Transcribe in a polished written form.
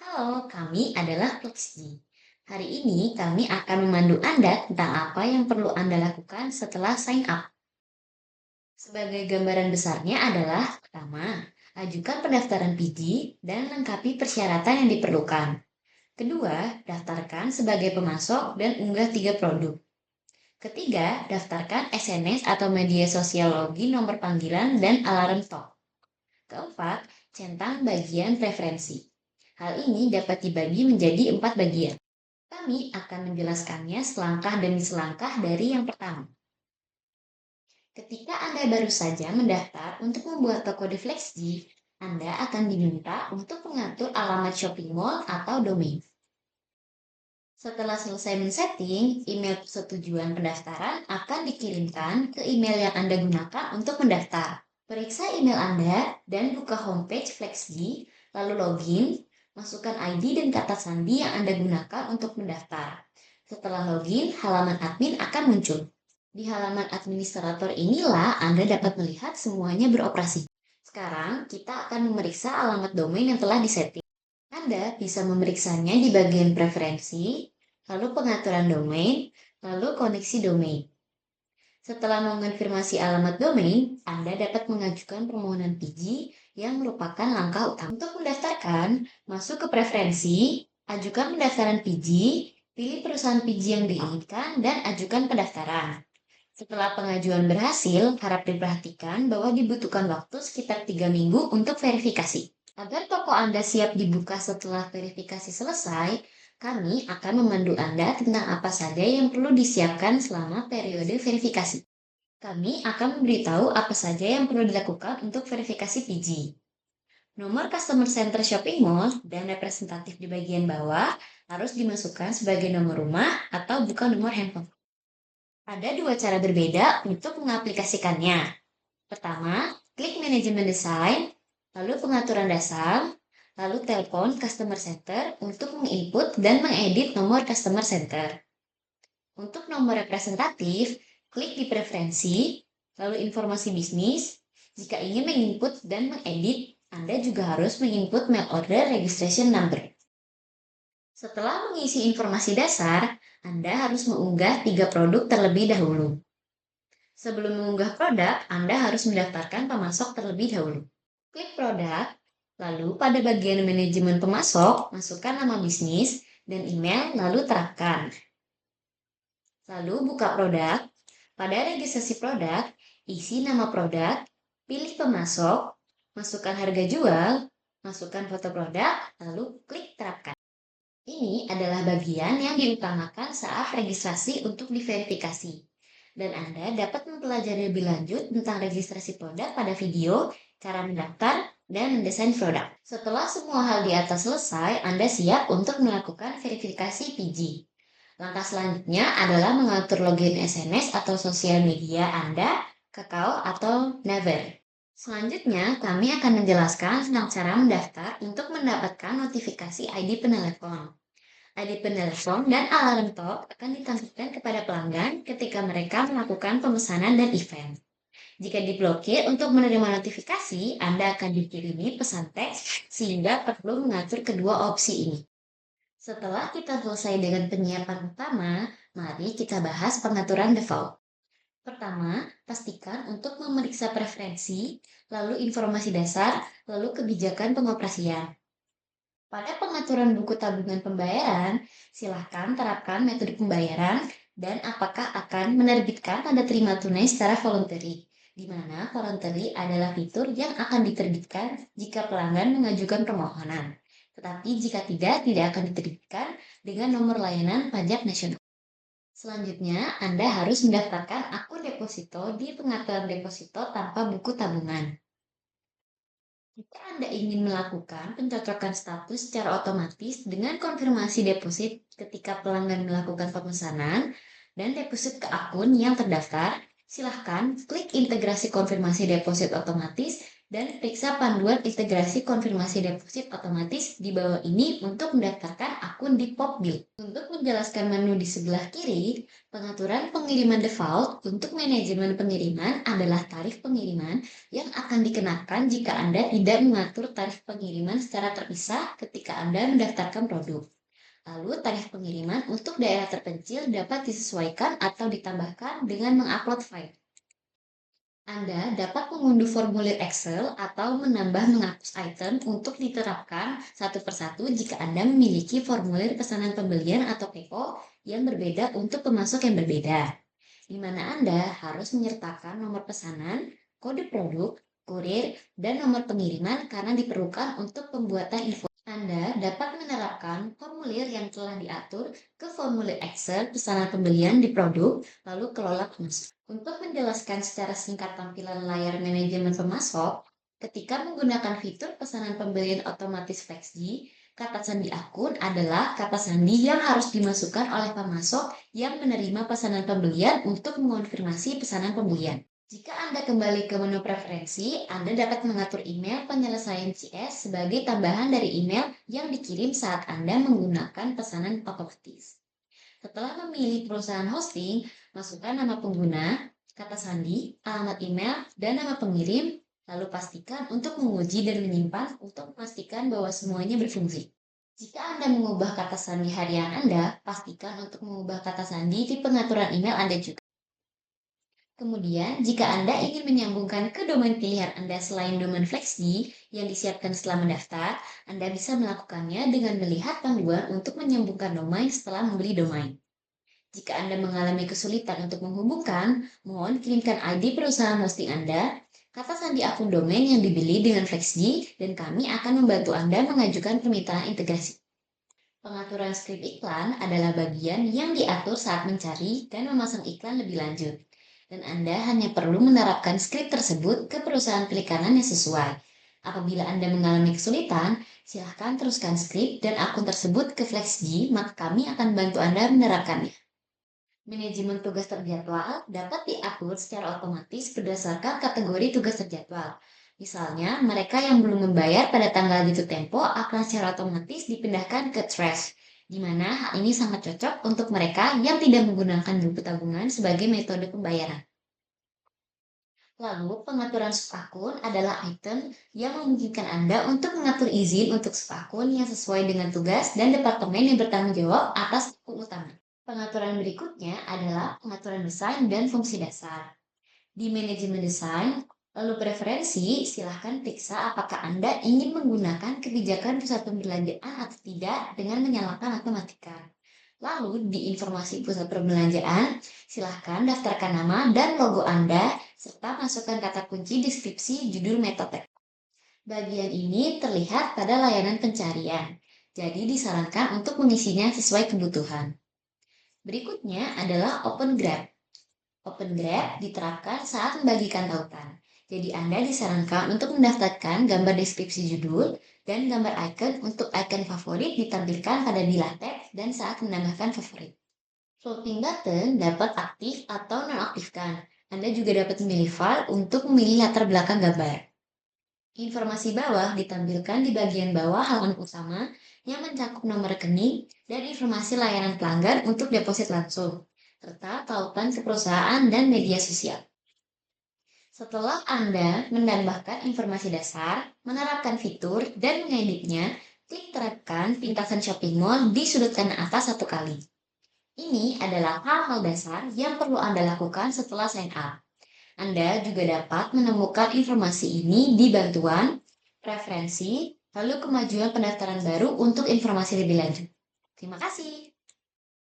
Halo, kami adalah Flexi. Hari ini kami akan memandu Anda tentang apa yang perlu Anda lakukan setelah sign up. Sebagai gambaran besarnya adalah, pertama, ajukan pendaftaran PG dan lengkapi persyaratan yang diperlukan. Kedua, daftarkan sebagai pemasok dan unggah 3 produk. Ketiga, daftarkan SNS atau media sosial login nomor panggilan dan alarm talk. Keempat, centang bagian preferensi. Hal ini dapat dibagi menjadi 4 bagian. Kami akan menjelaskannya selangkah demi selangkah dari yang pertama. Ketika Anda baru saja mendaftar untuk membuat toko di Flexji, Anda akan diminta untuk mengatur alamat shopping mall atau domain. Setelah selesai men-setting, email persetujuan pendaftaran akan dikirimkan ke email yang Anda gunakan untuk mendaftar. Periksa email Anda dan buka homepage Flexji, lalu login, masukkan ID dan kata sandi yang Anda gunakan untuk mendaftar. Setelah login, halaman admin akan muncul. Di halaman administrator inilah Anda dapat melihat semuanya beroperasi. Sekarang, kita akan memeriksa alamat domain yang telah disetting. Anda bisa memeriksanya di bagian preferensi, lalu pengaturan domain, lalu koneksi domain. Setelah mengonfirmasi alamat domain, Anda dapat mengajukan permohonan PG yang merupakan langkah utama. Untuk mendaftarkan, masuk ke preferensi, ajukan pendaftaran PG, pilih perusahaan PG yang diinginkan, dan ajukan pendaftaran. Setelah pengajuan berhasil, harap diperhatikan bahwa dibutuhkan waktu sekitar 3 minggu untuk verifikasi. Agar toko Anda siap dibuka setelah verifikasi selesai, kami akan memandu Anda tentang apa saja yang perlu disiapkan selama periode verifikasi. Kami akan memberitahu apa saja yang perlu dilakukan untuk verifikasi PG. Nomor Customer Center Shopping Mall dan representatif di bagian bawah harus dimasukkan sebagai nomor rumah atau bukan nomor handphone. Ada 2 cara berbeda untuk mengaplikasikannya. Pertama, klik manajemen desain, lalu pengaturan dasar, lalu telepon customer center untuk menginput dan mengedit nomor customer center. Untuk nomor representatif, klik di preferensi, lalu informasi bisnis. Jika ingin menginput dan mengedit, Anda juga harus menginput mail order registration number. Setelah mengisi informasi dasar, Anda harus mengunggah 3 produk terlebih dahulu. Sebelum mengunggah produk, Anda harus mendaftarkan pemasok terlebih dahulu. Klik produk, lalu pada bagian manajemen pemasok, masukkan nama bisnis dan email, lalu terapkan. Lalu buka produk, pada registrasi produk, isi nama produk, pilih pemasok, masukkan harga jual, masukkan foto produk, lalu klik terapkan. Ini adalah bagian yang diutamakan saat registrasi untuk diverifikasi. Dan Anda dapat mempelajari lebih lanjut tentang registrasi produk pada video, cara mendaftar, dan mendesain produk. Setelah semua hal di atas selesai, Anda siap untuk melakukan verifikasi PG. Langkah selanjutnya adalah mengatur login SNS atau sosial media Anda, Kakao, atau Naver. Selanjutnya, kami akan menjelaskan tentang cara mendaftar untuk mendapatkan notifikasi ID penelepon. ID penelepon dan alarm talk akan ditampilkan kepada pelanggan ketika mereka melakukan pemesanan dan event. Jika diblokir untuk menerima notifikasi, Anda akan dikirimi pesan teks sehingga perlu mengatur kedua opsi ini. Setelah kita selesai dengan penyiapan utama, mari kita bahas pengaturan default. Pertama, pastikan untuk memeriksa preferensi, lalu informasi dasar, lalu kebijakan pengoperasian. Pada pengaturan buku tabungan pembayaran, silakan terapkan metode pembayaran dan apakah akan menerbitkan tanda terima tunai secara voluntary, di mana voluntary adalah fitur yang akan diterbitkan jika pelanggan mengajukan permohonan. Tetapi jika tidak akan diterbitkan dengan nomor layanan pajak nasional. Selanjutnya, Anda harus mendaftarkan akun deposito di pengaturan deposito tanpa buku tabungan. Jika Anda ingin melakukan pencocokan status secara otomatis dengan konfirmasi deposit ketika pelanggan melakukan pemesanan dan deposit ke akun yang terdaftar, silahkan klik integrasi konfirmasi deposit otomatis Dan periksa panduan integrasi konfirmasi deposit otomatis di bawah ini untuk mendaftarkan akun di Popbil. Untuk menjelaskan menu di sebelah kiri, pengaturan pengiriman default untuk manajemen pengiriman adalah tarif pengiriman yang akan dikenakan jika Anda tidak mengatur tarif pengiriman secara terpisah ketika Anda mendaftarkan produk. Lalu, tarif pengiriman untuk daerah terpencil dapat disesuaikan atau ditambahkan dengan mengupload file. Anda dapat mengunduh formulir Excel atau menghapus item untuk diterapkan satu persatu jika Anda memiliki formulir pesanan pembelian atau PO yang berbeda untuk pemasok yang berbeda, di mana Anda harus menyertakan nomor pesanan, kode produk, kurir, dan nomor pengiriman karena diperlukan untuk pembuatan info. Anda dapat menerapkan formulir yang telah diatur ke formulir Excel pesanan pembelian di produk, lalu kelola pemasok. Untuk menjelaskan secara singkat tampilan layar manajemen pemasok, ketika menggunakan fitur pesanan pembelian otomatis FlexG, kata sandi akun adalah kata sandi yang harus dimasukkan oleh pemasok yang menerima pesanan pembelian untuk mengonfirmasi pesanan pembelian. Jika Anda kembali ke menu preferensi, Anda dapat mengatur email penyelesaian CS sebagai tambahan dari email yang dikirim saat Anda menggunakan pesanan otomatis. Setelah memilih perusahaan hosting, masukkan nama pengguna, kata sandi, alamat email, dan nama pengirim, lalu pastikan untuk menguji dan menyimpan untuk memastikan bahwa semuanya berfungsi. Jika Anda mengubah kata sandi harian Anda, pastikan untuk mengubah kata sandi di pengaturan email Anda juga. Kemudian, jika Anda ingin menyambungkan ke domain pilihan Anda selain domain FlexD yang disiapkan setelah mendaftar, Anda bisa melakukannya dengan melihat panduan untuk menyambungkan domain setelah membeli domain. Jika Anda mengalami kesulitan untuk menghubungkan, mohon kirimkan ID perusahaan hosting Anda, kata sandi akun domain yang dibeli dengan FlexD, dan kami akan membantu Anda mengajukan permintaan integrasi. Pengaturan skrip iklan adalah bagian yang diatur saat mencari dan memasang iklan lebih lanjut. Dan Anda hanya perlu menerapkan skrip tersebut ke perusahaan perikanan yang sesuai. Apabila Anda mengalami kesulitan, silahkan teruskan skrip dan akun tersebut ke FlexG, maka kami akan bantu Anda menerapkannya. Manajemen tugas terjadwal dapat diatur secara otomatis berdasarkan kategori tugas terjadwal. Misalnya, mereka yang belum membayar pada tanggal jatuh tempo akan secara otomatis dipindahkan ke trash, di mana hal ini sangat cocok untuk mereka yang tidak menggunakan buku tabungan sebagai metode pembayaran. Lalu, pengaturan subakun adalah item yang memungkinkan Anda untuk mengatur izin untuk subakun yang sesuai dengan tugas dan departemen yang bertanggung jawab atas akun utama. Pengaturan berikutnya adalah pengaturan desain dan fungsi dasar. Di manajemen desain, lalu preferensi, silahkan periksa apakah Anda ingin menggunakan kebijakan pusat perbelanjaan atau tidak dengan menyalakan atau matikan. Lalu di informasi pusat perbelanjaan, silahkan daftarkan nama dan logo Anda, serta masukkan kata kunci deskripsi judul metode. Bagian ini terlihat pada layanan pencarian, jadi disarankan untuk mengisinya sesuai kebutuhan. Berikutnya adalah Open Grab. Open Grab diterapkan saat membagikan tautan. Jadi Anda disarankan untuk mendaftarkan gambar deskripsi judul dan gambar icon untuk icon favorit ditampilkan pada bilah tab dan saat menambahkan favorit. Floating button dapat aktif atau nonaktifkan. Anda juga dapat memilih file untuk memilih latar belakang gambar. Informasi bawah ditampilkan di bagian bawah halaman utama yang mencakup nomor rekening dan informasi layanan pelanggan untuk deposit langsung, serta tautan ke perusahaan dan media sosial. Setelah Anda menambahkan informasi dasar, menerapkan fitur, dan mengeditnya, klik terapkan pintasan shopping mall di sudut kanan atas satu kali. Ini adalah hal-hal dasar yang perlu Anda lakukan setelah sign up. Anda juga dapat menemukan informasi ini di bantuan, preferensi, lalu kemajuan pendaftaran baru untuk informasi lebih lanjut. Terima kasih.